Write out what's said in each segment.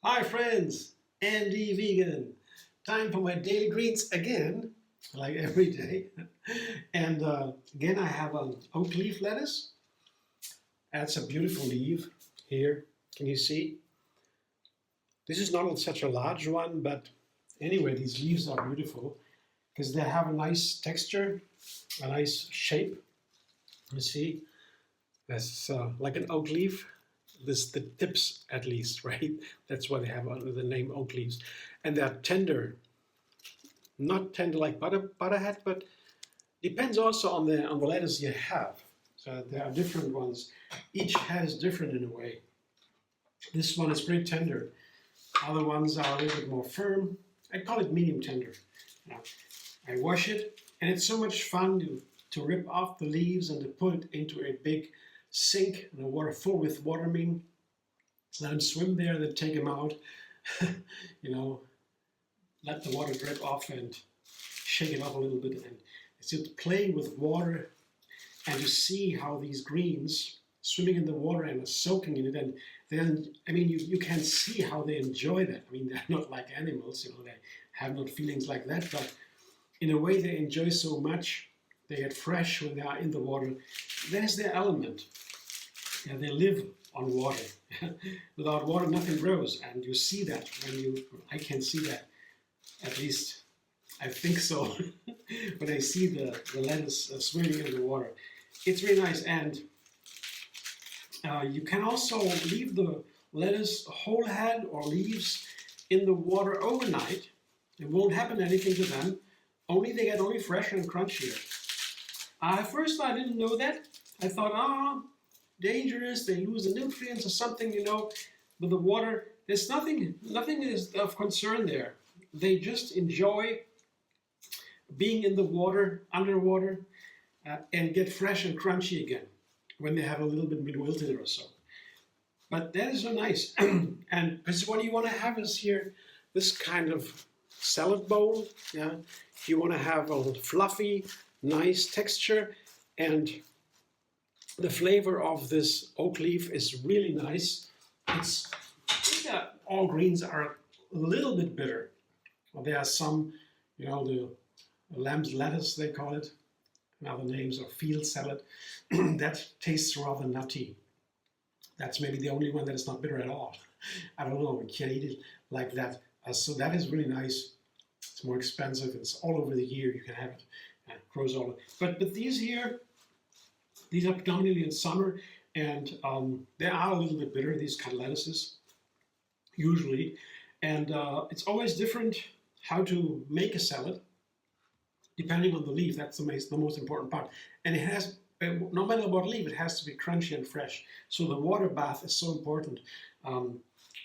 Hi friends, Andy Vegan. Time for my daily greens again, like every day. And again I have an oak leaf lettuce. That's a beautiful leaf here. Can you see? This is not such a large one, but anyway, these leaves are beautiful because they have a nice texture, a nice shape. You see, that's like an oak leaf. This the tips at least, right? That's why they have under the name oak leaves, and they're tender, not tender like butterhead, but depends also on the lettuce you have. So there are different ones. Each head is different in a way. This one is pretty tender. Other ones are a little bit more firm. I call it medium tender. Now, I wash it, and it's so much fun to rip off the leaves and to put it into a big sink, and the water full with water, let them swim there, then take them out, you know, let the water drip off and shake it up a little bit, and it's just playing with water and to see how these greens swimming in the water and soaking in it, and then, I mean, you can see how they enjoy that. I mean, they're not like animals, you know, they have not feelings like that, but in a way they enjoy so much. They get fresh when they are in the water. There's their element. Yeah, they live on water. Without water, nothing grows, and you see that I can see that. At least I think so. When I see the lettuce swimming in the water, it's really nice. And you can also leave the lettuce whole head or leaves in the water overnight. It won't happen anything to them. Only they get only fresher and crunchier. At first I didn't know that. I thought, dangerous, they lose the nutrients or something, you know. With the water, there's nothing is of concern there. They just enjoy being in the water, underwater, and get fresh and crunchy again when they have a little bit wilted or so. But that is so nice. And because what you want to have is here this kind of salad bowl. Yeah, you want to have a fluffy, nice texture, and the flavor of this oak leaf is really nice. I think that all greens are a little bit bitter. Well, there are some, you know, the lamb's lettuce they call it, and other names are field salad. That tastes rather nutty. That's maybe the only one that is not bitter at all. I don't know, we can't eat it like that. So that is really nice. It's more expensive. It's all over the year. You can have it. It grows all. But these here, these are predominantly in summer, and they are a little bit bitter. These kind of lettuces, usually, and it's always different how to make a salad, depending on the leaf. That's the most important part. And it has, no matter what leaf, it has to be crunchy and fresh. So the water bath is so important.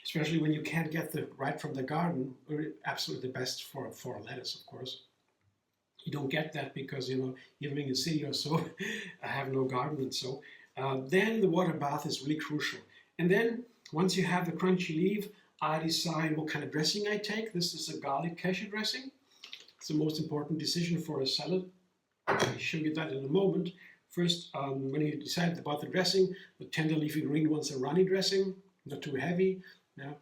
Especially when you can't get the right from the garden, absolutely the best for a lettuce, of course. You don't get that because, you know, you're living in a city or so, I have no garden, and so then the water bath is really crucial. And then once you have the crunchy leaf, I decide what kind of dressing I take. This is a garlic cashew dressing. It's the most important decision for a salad. I'll show you that in a moment. First, when you decide about the dressing, the tender leafy green one's a runny dressing, not too heavy. Now,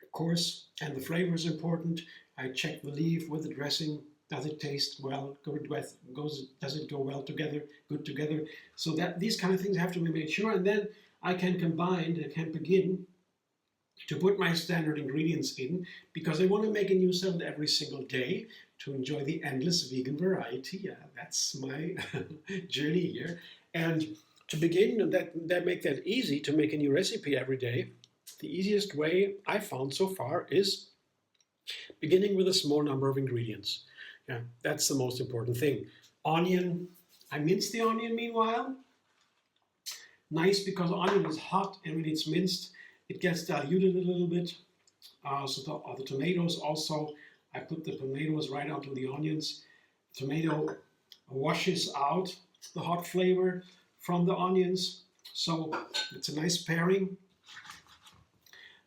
of course, and the flavor is important. I check the leaf with the dressing. Does it taste well? Does it go well together? Good together? So that these kind of things have to be made sure, and then I can combine. I can begin to put my standard ingredients in, because I want to make a new salad every single day to enjoy the endless vegan variety. Yeah, that's my journey here. And to begin, that make that easy to make a new recipe every day. The easiest way I found so far is beginning with a small number of ingredients. Yeah, that's the most important thing. Onion, I mince the onion meanwhile. Nice, because onion is hot, and when it's minced, it gets diluted a little bit. So the tomatoes also, I put the tomatoes right onto the onions. Tomato washes out the hot flavor from the onions, so it's a nice pairing.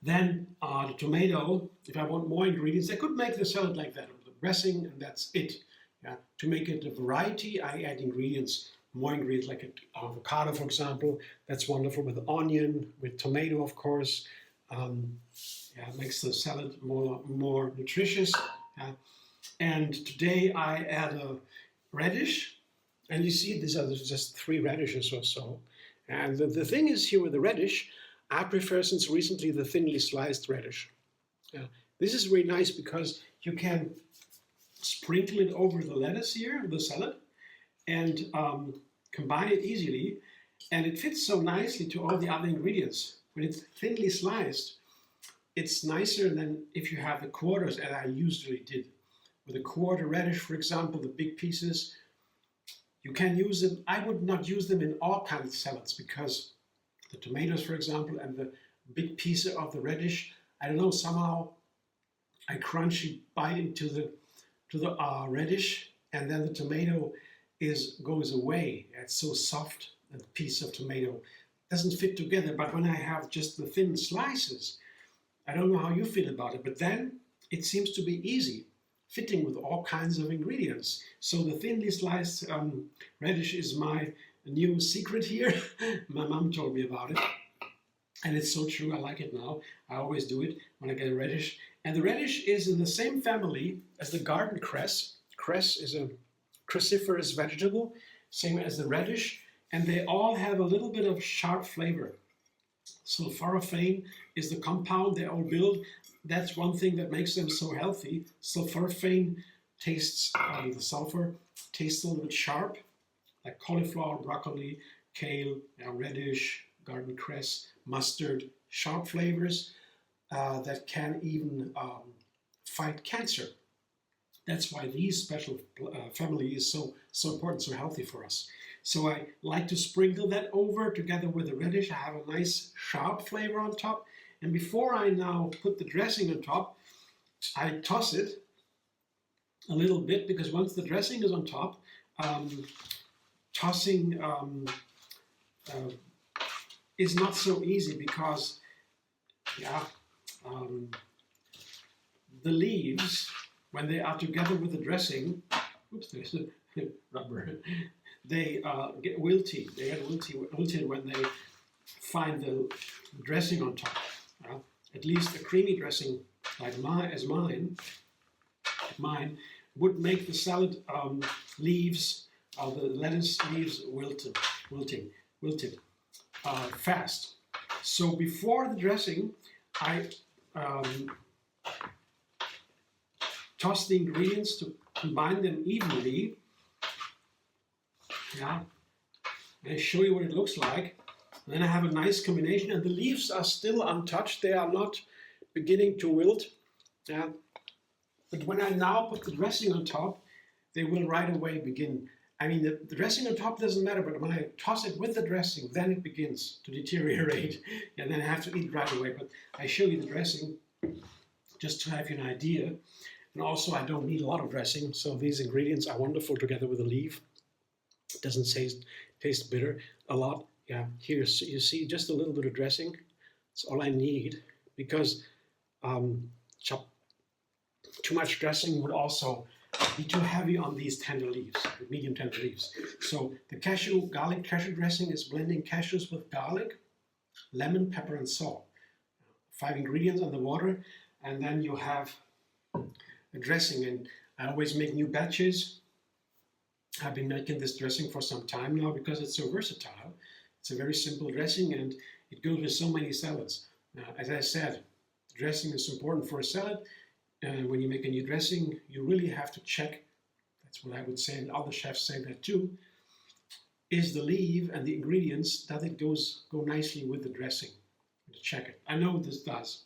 Then the tomato, if I want more ingredients, I could make the salad like that, with the dressing, and that's it. Yeah. To make it a variety, I add ingredients. more ingredients like avocado, for example. That's wonderful with onion, with tomato, of course. Yeah, it makes the salad more nutritious. And today I add a radish, and you see these are just 3 radishes or so. And the thing is here with the radish, I prefer since recently the thinly sliced radish. This is really nice because you can sprinkle it over the lettuce here, the salad, and combine it easily. And it fits so nicely to all the other ingredients. When it's thinly sliced, it's nicer than if you have the quarters, as I usually did. With a quarter radish, for example, the big pieces, you can use them. I would not use them in all kinds of salads because the tomatoes, for example, and the big piece of the radish, I don't know, somehow I crunchy bite into the radish, and then the tomato goes away. It's so soft, that piece of tomato doesn't fit together. But when I have just the thin slices, I don't know how you feel about it, but then it seems to be easy, fitting with all kinds of ingredients. So the thinly sliced radish is my new secret here. My mom told me about it, and it's so true. I like it now. I always do it when I get a radish. And the radish is in the same family as the garden cress. Cress is a cruciferous vegetable, same as the radish, and they all have a little bit of sharp flavor. Sulforphane is the compound they all build. That's one thing that makes them so healthy. Sulforphane tastes, the sulfur tastes a little bit sharp, like cauliflower, broccoli, kale, radish, garden cress, mustard, sharp flavors that can even fight cancer. That's why these special family is so important, so healthy for us. So I like to sprinkle that over together with the radish. I have a nice sharp flavor on top. And before I now put the dressing on top, I toss it a little bit, because once the dressing is on top, tossing is not so easy because, the leaves, when they are together with the dressing, oops, there's a rubber, they get wilty. They get wilted when they find the dressing on top. At least a creamy dressing like mine would make the salad leaves, the lettuce leaves wilted fast. So before the dressing, I toss the ingredients to combine them evenly. I show you what it looks like. Then I have a nice combination, and the leaves are still untouched. They are not beginning to wilt. But when I now put the dressing on top, they will right away begin. I mean, the dressing on top doesn't matter, but when I toss it with the dressing, then it begins to deteriorate, and then I have to eat right away. But I show you the dressing just to have you an idea. And also, I don't need a lot of dressing, so these ingredients are wonderful together with the leaf. It doesn't taste bitter a lot. Here you see just a little bit of dressing. That's all I need, because too much dressing would also be too heavy on these tender leaves, the medium tender leaves. So the garlic cashew dressing is blending cashews with garlic, lemon, pepper, and salt. 5 ingredients on the water, and then you have a dressing. And I always make new batches. I've been making this dressing for some time now because it's so versatile. It's a very simple dressing, and it goes with so many salads. As I said, dressing is important for a salad. When you make a new dressing, you really have to check. That's what I would say, and other chefs say that too. Is the leaf and the ingredients, that it go nicely with the dressing? To check it. I know this does,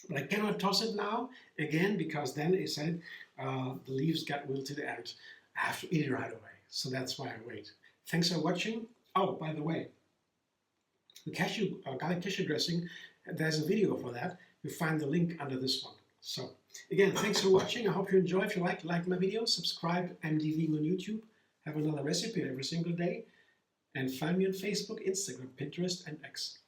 but I cannot toss it now again, because then it said the leaves got wilted and I have to eat it right away. So that's why I wait. Thanks for watching. Oh, by the way, the garlic cashew dressing, there's a video for that. You'll find the link under this one. So again, thanks for watching. I hope you enjoy. If you like my videos, subscribe. MDV on YouTube. Have another recipe every single day. And find me on Facebook, Instagram, Pinterest, and X.